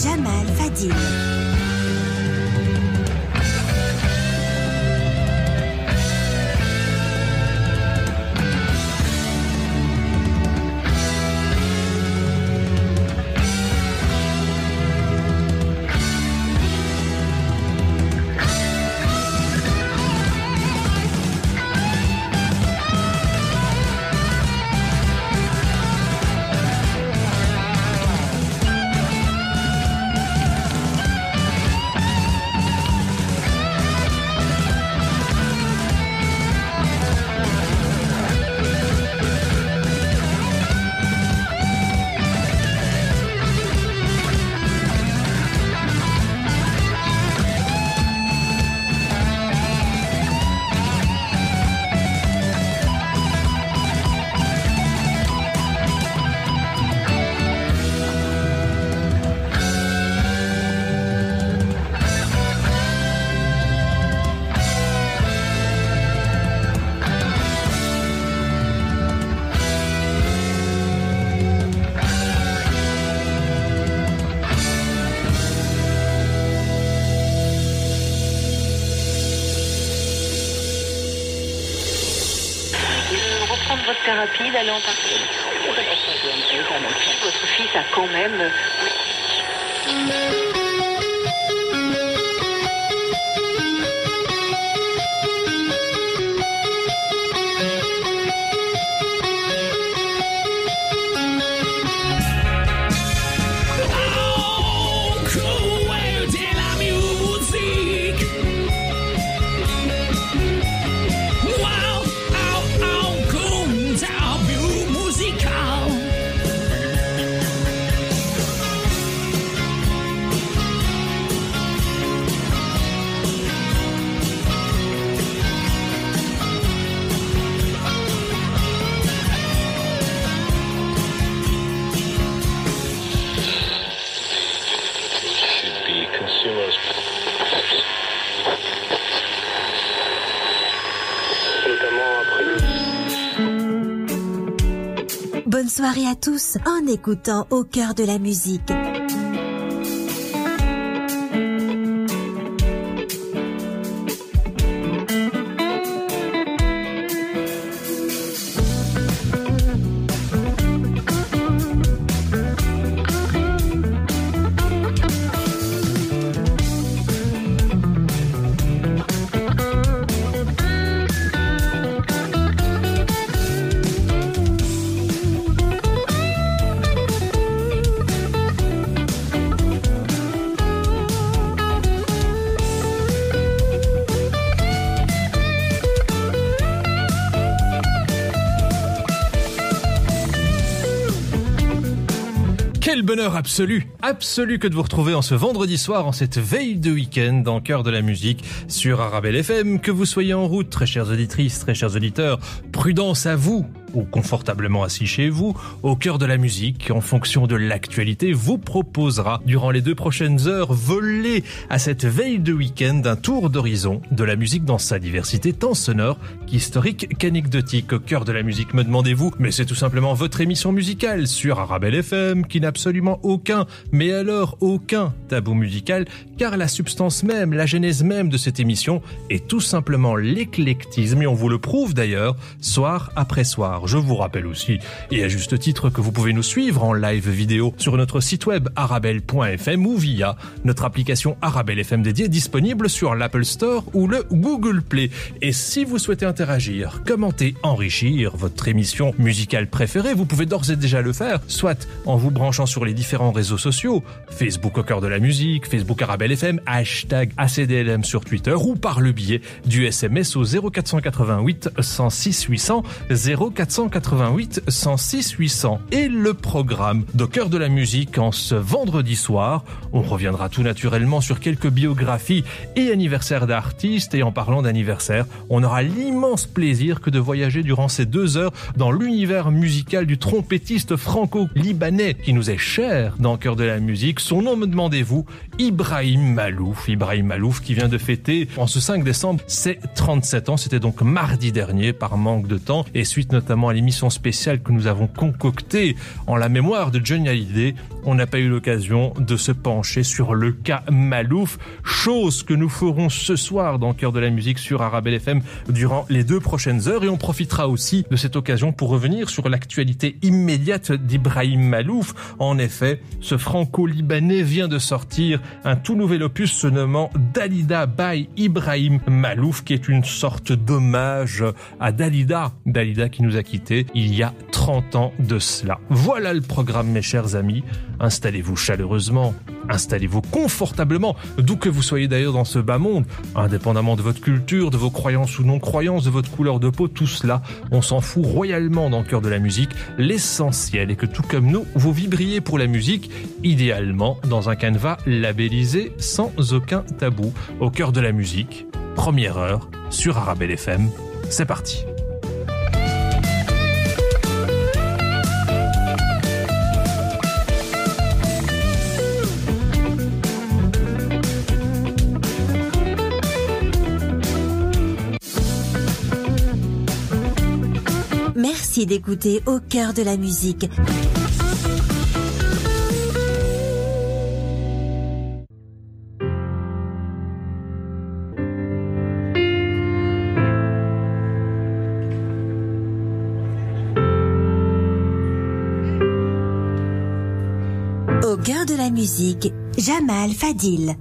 Jamal Fadil. Votre thérapie, d'aller en partie. Votre fils a quand même... Bonne soirée à tous en écoutant Au cœur de la musique. Quel bonheur absolu que de vous retrouver en ce vendredi soir, en cette veille de week-end, en cœur de la musique, sur Arabelle FM. Que vous soyez en route, très chères auditrices, très chers auditeurs, prudence à vous, ou confortablement assis chez vous, au cœur de la musique, en fonction de l'actualité, vous proposera, durant les 2 prochaines heures, voler à cette veille de week-end un tour d'horizon de la musique dans sa diversité tant sonore qu'historique qu'anecdotique. Au cœur de la musique, me demandez-vous, mais c'est tout simplement votre émission musicale sur Arabelle FM, qui n'a absolument aucun, mais alors aucun tabou musical, car la substance même, la genèse même de cette émission est tout simplement l'éclectisme, et on vous le prouve d'ailleurs, soir après soir. Je vous rappelle aussi, et à juste titre, que vous pouvez nous suivre en live vidéo sur notre site web arabelle.fm ou via notre application Arabelle FM dédiée, disponible sur l'Apple Store ou le Google Play. Et si vous souhaitez interagir, commenter, enrichir votre émission musicale préférée, vous pouvez d'ores et déjà le faire, soit en vous branchant sur les différents réseaux sociaux, Facebook au cœur de la musique, Facebook Arabelle FM, hashtag ACDLM sur Twitter, ou par le biais du SMS au 0488 106 800, 0488 106 800. Et le programme d'Au cœur de la musique en ce vendredi soir, on reviendra tout naturellement sur quelques biographies et anniversaires d'artistes, et en parlant d'anniversaire, on aura l'immense plaisir que de voyager durant ces 2 heures dans l'univers musical du trompettiste franco-libanais qui nous est cher dans Cœur de la musique. Son nom, me demandez-vous, Ibrahim Malouf. Ibrahim Malouf qui vient de fêter en ce 5 décembre ses 37 ans. C'était donc mardi dernier par manque de temps et suite notamment notamment à l'émission spéciale que nous avons concoctée en la mémoire de Johnny Hallyday, on n'a pas eu l'occasion de se pencher sur le cas Malouf, chose que nous ferons ce soir dans Cœur de la musique sur Arabelle FM durant les 2 prochaines heures, et on profitera aussi de cette occasion pour revenir sur l'actualité immédiate d'Ibrahim Malouf. En effet, ce franco-libanais vient de sortir un tout nouvel opus se nommant Dalida by Ibrahim Malouf, qui est une sorte d'hommage à Dalida qui nous a quittés il y a 30 ans de cela. Voilà le programme, mes chers amis. Installez-vous chaleureusement, installez-vous confortablement, d'où que vous soyez d'ailleurs dans ce bas monde, indépendamment de votre culture, de vos croyances ou non-croyances, de votre couleur de peau, tout cela, on s'en fout royalement dans le cœur de la musique. L'essentiel est que tout comme nous, vous vibriez pour la musique, idéalement dans un canevas labellisé sans aucun tabou. Au cœur de la musique, première heure sur Arabelle FM. C'est parti. Merci d'écouter Au cœur de la musique. Au cœur de la musique, Jamal Fadil.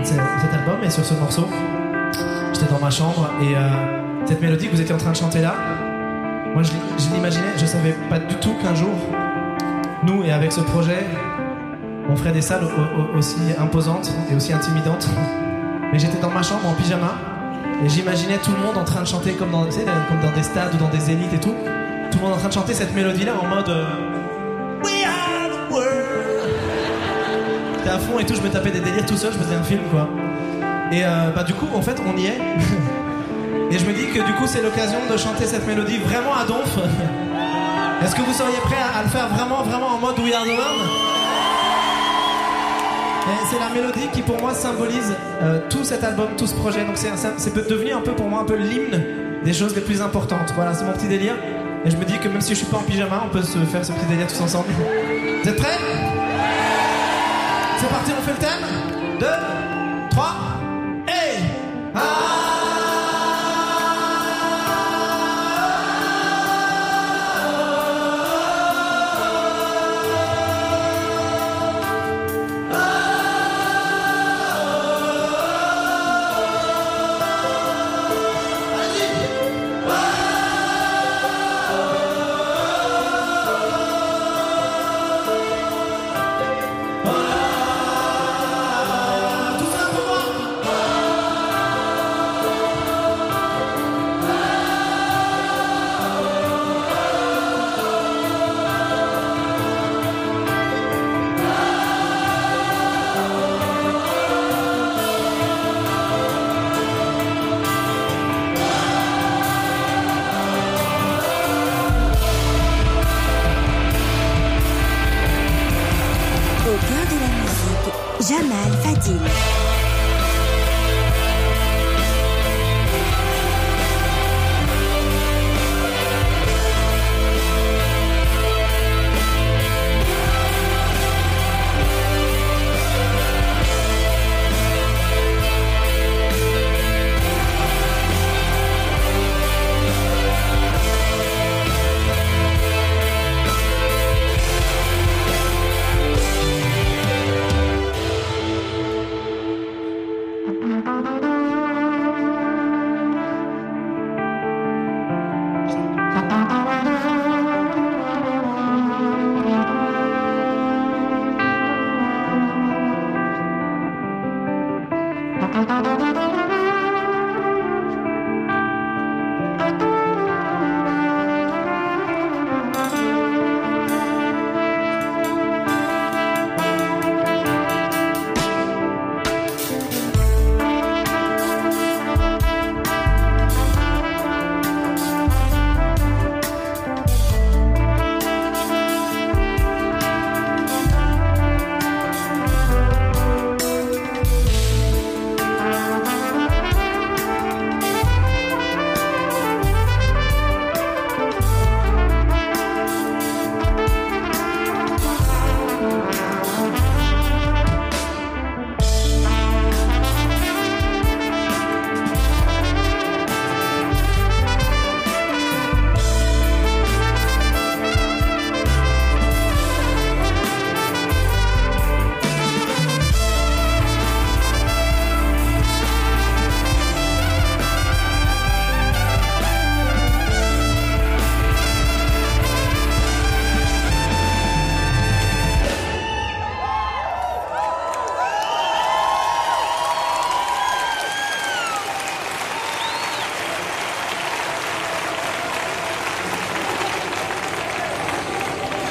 Cet album et sur ce morceau, j'étais dans ma chambre et cette mélodie que vous étiez en train de chanter là, moi je l'imaginais, je savais pas du tout qu'un jour, nous et avec ce projet, on ferait des salles aussi imposantes et aussi intimidantes. Mais j'étais dans ma chambre en pyjama et j'imaginais tout le monde en train de chanter comme dans, tu sais, comme dans des stades ou dans des zéniths et tout. Tout le monde en train de chanter cette mélodie-là en mode We are the world. J'étais à fond et tout, je me tapais des délires tout seul, je faisais un film quoi. Et du coup, en fait, on y est. Et je me dis que du coup, c'est l'occasion de chanter cette mélodie vraiment à donf. Est-ce que vous seriez prêts à le faire vraiment en mode We Are The World? Et c'est la mélodie qui pour moi symbolise tout cet album, tout ce projet. Donc c'est devenu un peu pour moi un peu l'hymne des choses les plus importantes. Voilà, c'est mon petit délire. Et je me dis que même si je suis pas en pyjama, on peut se faire ce petit délire tous ensemble. Vous êtes prêts? C'est parti, on fait le thème. 2, 3, et... Jamal Fadil.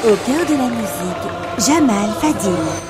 Au cœur de la musique, Jamal Fadil.